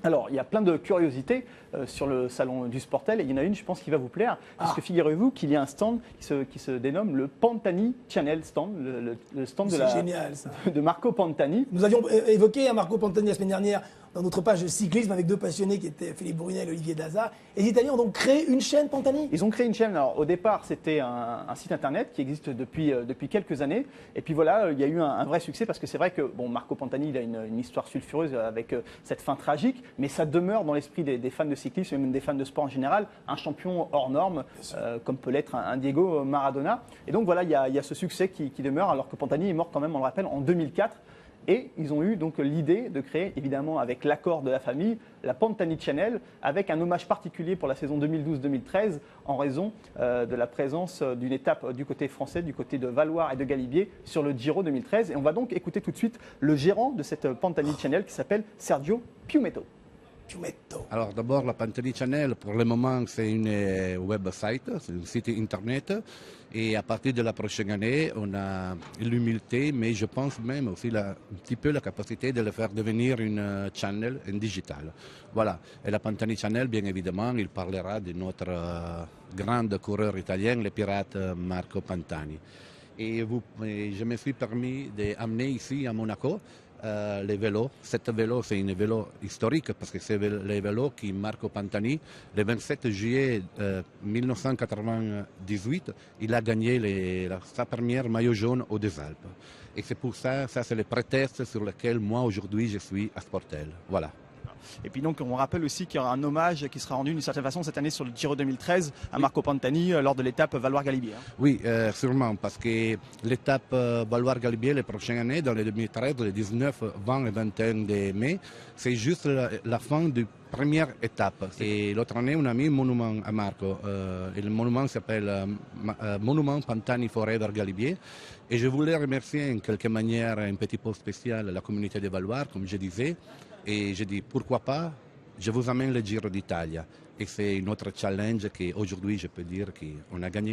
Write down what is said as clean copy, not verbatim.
Alors, il y a plein de curiosités sur le salon du Sportel et il y en a une, je pense, qui va vous plaire, puisque figurez-vous qu'il y a un stand qui se dénomme le Pantani Channel Stand, le stand génial, ça. de Marco Pantani. Nous avions évoqué Marco Pantani la semaine dernière dans notre page de cyclisme avec deux passionnés qui étaient Philippe Brunel et Olivier Daza. Et les Italiens ont donc créé une chaîne Pantani. Ils ont créé une chaîne. Alors, au départ, c'était un site internet qui existe depuis quelques années. Et puis voilà, il y a eu un vrai succès parce que c'est vrai que Marco Pantani, il a une histoire sulfureuse avec cette fin tragique, mais ça demeure dans l'esprit des fans de cyclisme et même des fans de sport en général, un champion hors norme, comme peut l'être un Diego Maradona. Et donc voilà, il y a ce succès qui demeure, alors que Pantani est mort quand même, on le rappelle, en 2004. Et ils ont eu donc l'idée de créer, évidemment avec l'accord de la famille, la Pantani Channel, avec un hommage particulier pour la saison 2012-2013, en raison de la présence d'une étape du côté français, du côté de Valloire et de Galibier, sur le Giro 2013. Et on va donc écouter tout de suite le gérant de cette Pantani Channel qui s'appelle Sergio Piumetto. Alors d'abord, la Pantani Channel, pour le moment, c'est une website, c'est un site internet. Et à partir de la prochaine année, on a l'humilité, mais je pense même aussi un petit peu la capacité de le faire devenir une channel en digital. Voilà. Et la Pantani Channel, bien évidemment, il parlera de notre grand coureur italien, le pirate Marco Pantani. Et je me suis permis d'amener ici à Monaco les vélos. Cet vélo, c'est un vélo historique parce que c'est le vélo qui Marco Pantani, le 27 juillet 1998, il a gagné sa première maillot jaune aux Deux Alpes. Et c'est pour ça c'est le prétexte sur lequel moi aujourd'hui je suis à Sportel. Voilà. Et puis donc on rappelle aussi qu'il y aura un hommage qui sera rendu d'une certaine façon cette année sur le Giro 2013 à Marco Pantani lors de l'étape Valloire-Galibier. Oui, sûrement, parce que l'étape Valloire-Galibier les prochaines années, dans les 2013, les 19, 20 et 21 de mai, c'est juste la fin de première étape. Et l'autre année, on a mis un monument à Marco. Et le monument s'appelle Monument Pantani Forever Galibier. Et je voulais remercier en quelque manière un petit peu spécial la communauté de Valloire, comme je disais. Et je dis pourquoi pas, je vous amène le Giro d'Italia. Et c'est notre challenge qu'aujourd'hui je peux dire qu'on a gagné.